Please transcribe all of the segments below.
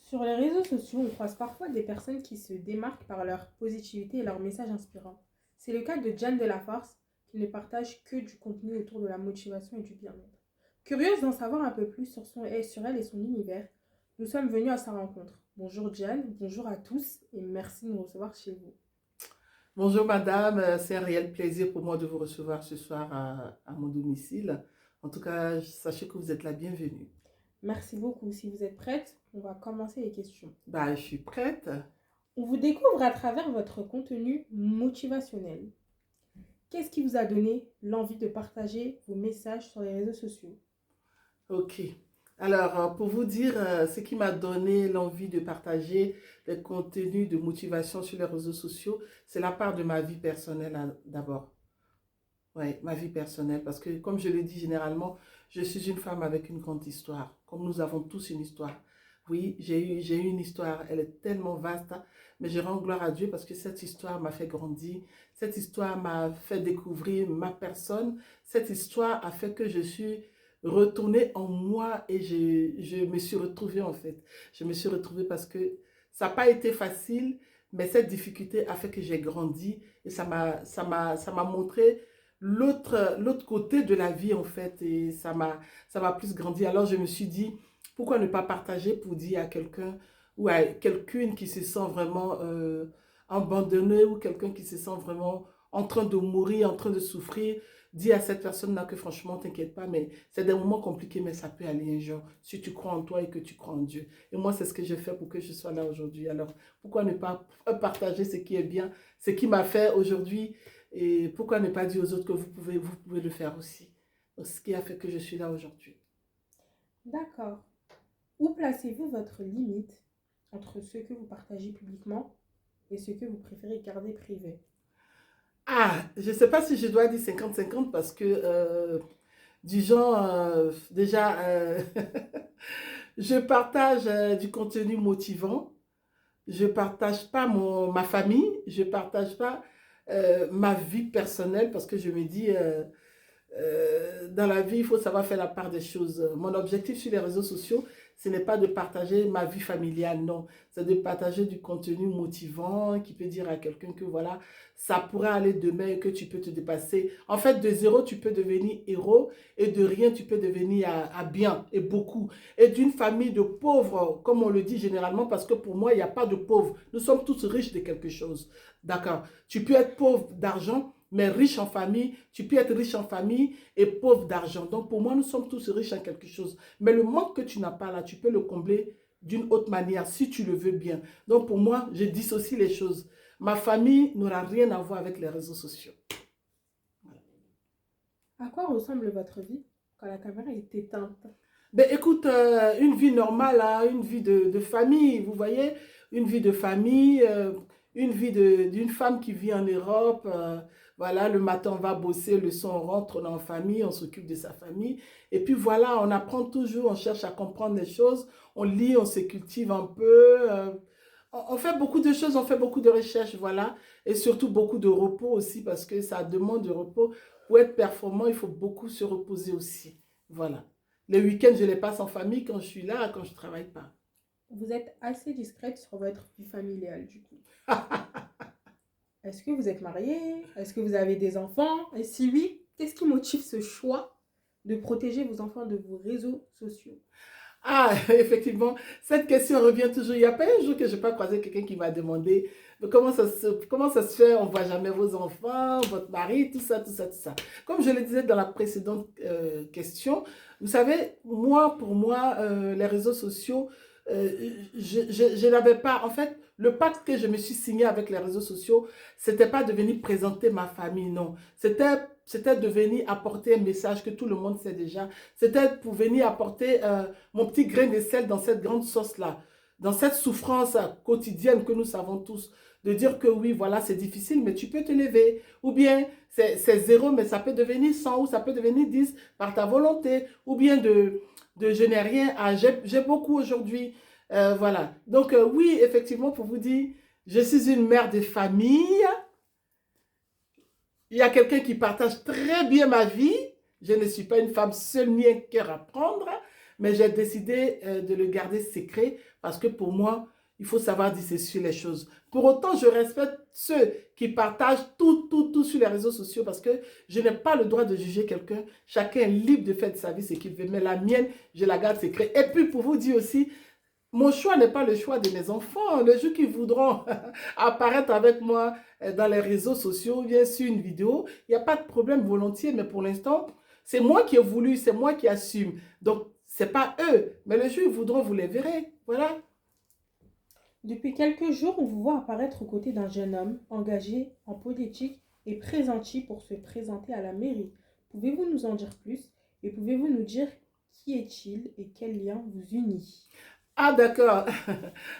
Sur les réseaux sociaux, on croise parfois des personnes qui se démarquent par leur positivité et leur message inspirant. C'est le cas de Jeanne Delaforce, qui ne partage que du contenu autour de la motivation et du bien-être. Curieuse d'en savoir un peu plus sur elle et son univers, nous sommes venus à sa rencontre. Bonjour Jeanne, bonjour à tous et merci de nous recevoir chez vous. Bonjour madame, c'est un réel plaisir pour moi de vous recevoir ce soir à mon domicile. En tout cas, sachez que vous êtes la bienvenue. Merci beaucoup. Si vous êtes prête, on va commencer les questions. Bah, je suis prête. On vous découvre à travers votre contenu motivationnel. Qu'est-ce qui vous a donné l'envie de partager vos messages sur les réseaux sociaux? Ok. Alors, pour vous dire ce qui m'a donné l'envie de partager les contenus de motivation sur les réseaux sociaux, c'est la part de ma vie personnelle d'abord. Oui, ma vie personnelle, parce que comme je le dis généralement, je suis une femme avec une grande histoire, comme nous avons tous une histoire. Oui, j'ai eu une histoire, elle est tellement vaste, mais je rends gloire à Dieu parce que cette histoire m'a fait grandir, cette histoire m'a fait découvrir ma personne, cette histoire a fait que je suis retournée en moi et je me suis retrouvée en fait. Je me suis retrouvée parce que ça n'a pas été facile, mais cette difficulté a fait que j'ai grandi et ça m'a montré l'autre côté de la vie en fait et ça m'a plus grandi. Alors je me suis dit pourquoi ne pas partager pour dire à quelqu'un ou à quelqu'une qui se sent vraiment abandonné ou quelqu'un qui se sent vraiment en train de mourir, en train de souffrir, dire à cette personne-là que franchement, t'inquiète pas, mais c'est des moments compliqués, mais ça peut aller un jour, si tu crois en toi et que tu crois en Dieu. Et moi, c'est ce que j'ai fait pour que je sois là aujourd'hui. Alors, pourquoi ne pas partager ce qui est bien, ce qui m'a fait aujourd'hui et pourquoi ne pas dire aux autres que vous pouvez le faire aussi. Donc, ce qui a fait que je suis là aujourd'hui. D'accord. Où placez-vous votre limite entre ce que vous partagez publiquement et ce que vous préférez garder privé? Ah, je ne sais pas si je dois dire 50-50 parce que, du genre, déjà, je partage du contenu motivant. Je ne partage pas ma famille. Je ne partage pas ma vie personnelle parce que je me dis, dans la vie, il faut savoir faire la part des choses. Mon objectif sur les réseaux sociaux, ce n'est pas de partager ma vie familiale, non. C'est de partager du contenu motivant qui peut dire à quelqu'un que voilà, ça pourrait aller demain et que tu peux te dépasser. En fait, de zéro, tu peux devenir héros et de rien, tu peux devenir à bien et beaucoup. Et d'une famille de pauvres, comme on le dit généralement, parce que pour moi, il n'y a pas de pauvres. Nous sommes tous riches de quelque chose. D'accord. Tu peux être pauvre d'argent, mais riche en famille, tu peux être riche en famille et pauvre d'argent. Donc pour moi, nous sommes tous riches en quelque chose. Mais le manque que tu n'as pas là, tu peux le combler d'une autre manière, si tu le veux bien. Donc pour moi, je dissocie les choses. Ma famille n'aura rien à voir avec les réseaux sociaux. À quoi ressemble votre vie quand la caméra est éteinte? Ben écoute, une vie normale, hein, une vie de famille, vous voyez, une vie de famille, une vie d'une femme qui vit en Europe, voilà, le matin on va bosser, le soir on rentre dans la famille, on s'occupe de sa famille, et puis voilà, on apprend toujours, on cherche à comprendre les choses, on lit, on se cultive un peu, on fait beaucoup de choses, on fait beaucoup de recherches, voilà, et surtout beaucoup de repos aussi, parce que ça demande de repos. Pour être performant, il faut beaucoup se reposer aussi, voilà. Les week-ends, je les passe en famille quand je suis là, quand je ne travaille pas. Vous êtes assez discrète sur votre vie familiale du coup. Est-ce que vous êtes mariée? Est-ce que vous avez des enfants? Et si oui, qu'est-ce qui motive ce choix de protéger vos enfants de vos réseaux sociaux? Ah, effectivement, cette question revient toujours. Il n'y a pas un jour que je n'ai pas croisé quelqu'un qui m'a demandé mais comment ça se fait, on ne voit jamais vos enfants, votre mari, tout ça, tout ça, tout ça. Comme je le disais dans la précédente question, vous savez, pour moi, les réseaux sociaux, je n'avais pas, en fait, le pacte que je me suis signé avec les réseaux sociaux, c'était pas de venir présenter ma famille, non. C'était de venir apporter un message que tout le monde sait déjà. C'était pour venir apporter mon petit grain de sel dans cette grande sauce-là, dans cette souffrance quotidienne que nous savons tous, de dire que oui, voilà, c'est difficile, mais tu peux te lever. Ou bien, c'est zéro, mais ça peut devenir 100 ou ça peut devenir 10 par ta volonté. Ou bien de je n'ai rien à... J'ai beaucoup aujourd'hui. Voilà. Donc, oui, effectivement, pour vous dire, je suis une mère de famille. Il y a quelqu'un qui partage très bien ma vie. Je ne suis pas une femme seule ni un cœur à prendre. mais j'ai décidé de le garder secret parce que pour moi, il faut savoir dissocier les choses. Pour autant, je respecte ceux qui partagent tout sur les réseaux sociaux parce que je n'ai pas le droit de juger quelqu'un. Chacun est libre de faire de sa vie ce qu'il veut, mais la mienne, je la garde secret. Et puis, pour vous dire aussi, mon choix n'est pas le choix de mes enfants. Le jour qu'ils voudront apparaître avec moi dans les réseaux sociaux, bien sûr, une vidéo, il n'y a pas de problème volontiers, mais pour l'instant, c'est moi qui ai voulu, c'est moi qui assume. Donc, ce n'est pas eux. Mais le jour où ils voudront, vous les verrez. Voilà. Depuis quelques jours, on vous voit apparaître aux côtés d'un jeune homme engagé en politique et pressenti pour se présenter à la mairie. Pouvez-vous nous en dire plus et pouvez-vous nous dire qui est-il et quel lien vous unit? Ah, d'accord.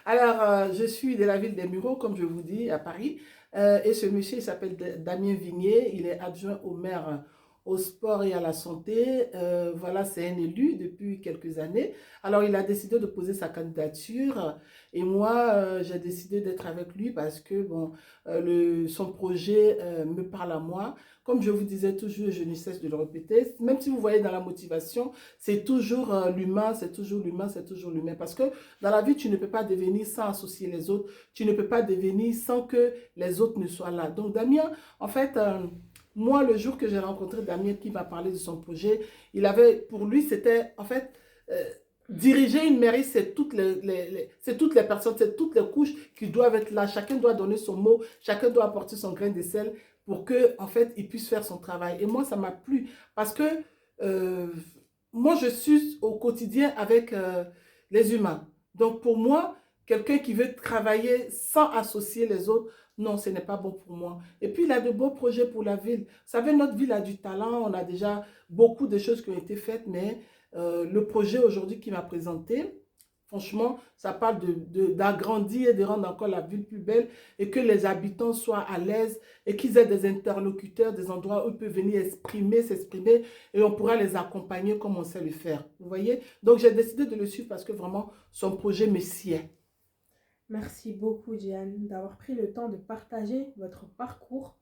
Alors, je suis de la ville des Mureaux, comme je vous dis, à Paris. Et ce monsieur, il s'appelle Damien Vignier. Il est adjoint au maire au sport et à la santé. Voilà, c'est un élu depuis quelques années. Alors, il a décidé de poser sa candidature. Et moi, j'ai décidé d'être avec lui parce que, bon, son projet me parle à moi. Comme je vous disais toujours, je ne cesse de le répéter. Même si vous voyez dans la motivation, c'est toujours l'humain, c'est toujours l'humain, c'est toujours l'humain. Parce que dans la vie, tu ne peux pas devenir sans associer les autres. Tu ne peux pas devenir sans que les autres ne soient là. Donc Damien, en fait, moi, le jour que j'ai rencontré Damien qui m'a parlé de son projet, pour lui, c'était en fait, diriger une mairie, c'est c'est toutes les personnes, c'est toutes les couches qui doivent être là. Chacun doit donner son mot, chacun doit apporter son grain de sel pour que, en fait, il puisse faire son travail. Et moi, ça m'a plu parce que euh, moi, je suis au quotidien avec les humains. Donc, pour moi, quelqu'un qui veut travailler sans associer les autres, non, ce n'est pas bon pour moi. Et puis, il a de beaux projets pour la ville. Vous savez, notre ville a du talent. On a déjà beaucoup de choses qui ont été faites, mais le projet aujourd'hui qu'il m'a présenté, franchement, ça parle d'agrandir et de rendre encore la ville plus belle et que les habitants soient à l'aise et qu'ils aient des interlocuteurs, des endroits où ils peuvent venir s'exprimer et on pourra les accompagner comme on sait le faire. Vous voyez? Donc, j'ai décidé de le suivre parce que vraiment, son projet me sied. Merci beaucoup, Diane, d'avoir pris le temps de partager votre parcours,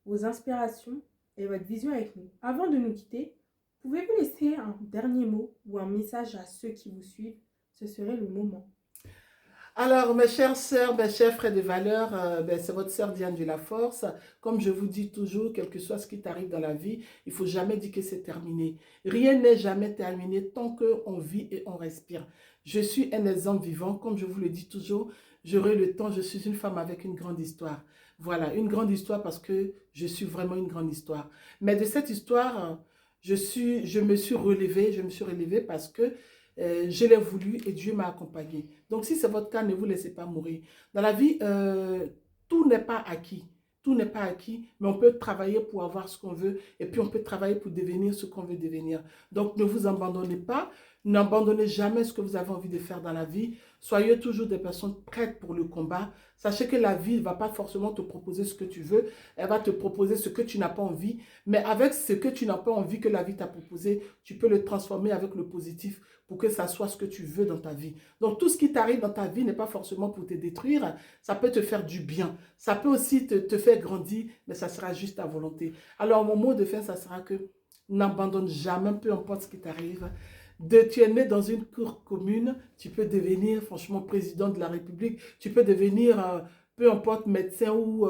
vos inspirations et votre vision avec nous. Avant de nous quitter, pouvez-vous laisser un dernier mot ou un message à ceux qui vous suivent? Ce serait le moment. Alors, mes chères sœurs, mes chers frères de valeur, c'est votre sœur Diane de la Force. Comme je vous dis toujours, quel que soit ce qui t'arrive dans la vie, il ne faut jamais dire que c'est terminé. Rien n'est jamais terminé tant qu'on vit et on respire. Je suis un exemple vivant, comme je vous le dis toujours, j'aurai le temps, je suis une femme avec une grande histoire. Voilà, une grande histoire parce que je suis vraiment une grande histoire. Mais de cette histoire, je me suis relevée parce que je l'ai voulu et Dieu m'a accompagné. Donc, si c'est votre cas, ne vous laissez pas mourir. Dans la vie, tout n'est pas acquis. Tout n'est pas acquis, mais on peut travailler pour avoir ce qu'on veut et puis on peut travailler pour devenir ce qu'on veut devenir. Donc, ne vous abandonnez pas. N'abandonnez jamais ce que vous avez envie de faire dans la vie. Soyez toujours des personnes prêtes pour le combat. Sachez que la vie ne va pas forcément te proposer ce que tu veux. Elle va te proposer ce que tu n'as pas envie. Mais avec ce que tu n'as pas envie que la vie t'a proposé, tu peux le transformer avec le positif pour que ça soit ce que tu veux dans ta vie. Donc, tout ce qui t'arrive dans ta vie n'est pas forcément pour te détruire. Ça peut te faire du bien. Ça peut aussi te faire grandir, mais ça sera juste à volonté. Alors, mon mot de fin, ça sera que n'abandonne jamais, peu importe ce qui t'arrive. Tu es né dans une cour commune, tu peux devenir franchement président de la République, tu peux devenir, peu importe, médecin ou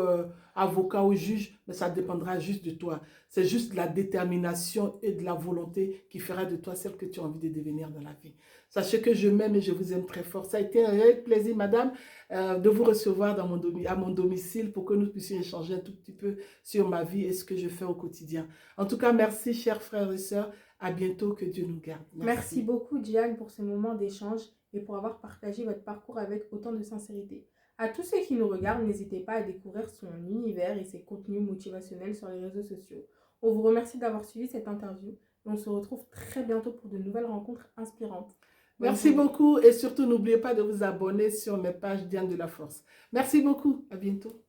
avocat ou juge, mais ça dépendra juste de toi. C'est juste la détermination et de la volonté qui fera de toi celle que tu as envie de devenir dans la vie. Sachez que je m'aime et je vous aime très fort. Ça a été un réel plaisir, madame, de vous recevoir à mon domicile pour que nous puissions échanger un tout petit peu sur ma vie et ce que je fais au quotidien. En tout cas, merci, chers frères et sœurs. À bientôt, que Dieu nous garde. Merci beaucoup, Diane, pour ce moment d'échange et pour avoir partagé votre parcours avec autant de sincérité. À tous ceux qui nous regardent, n'hésitez pas à découvrir son univers et ses contenus motivationnels sur les réseaux sociaux. On vous remercie d'avoir suivi cette interview et on se retrouve très bientôt pour de nouvelles rencontres inspirantes. Merci beaucoup et surtout n'oubliez pas de vous abonner sur mes pages Diane de la Force. Merci beaucoup, à bientôt.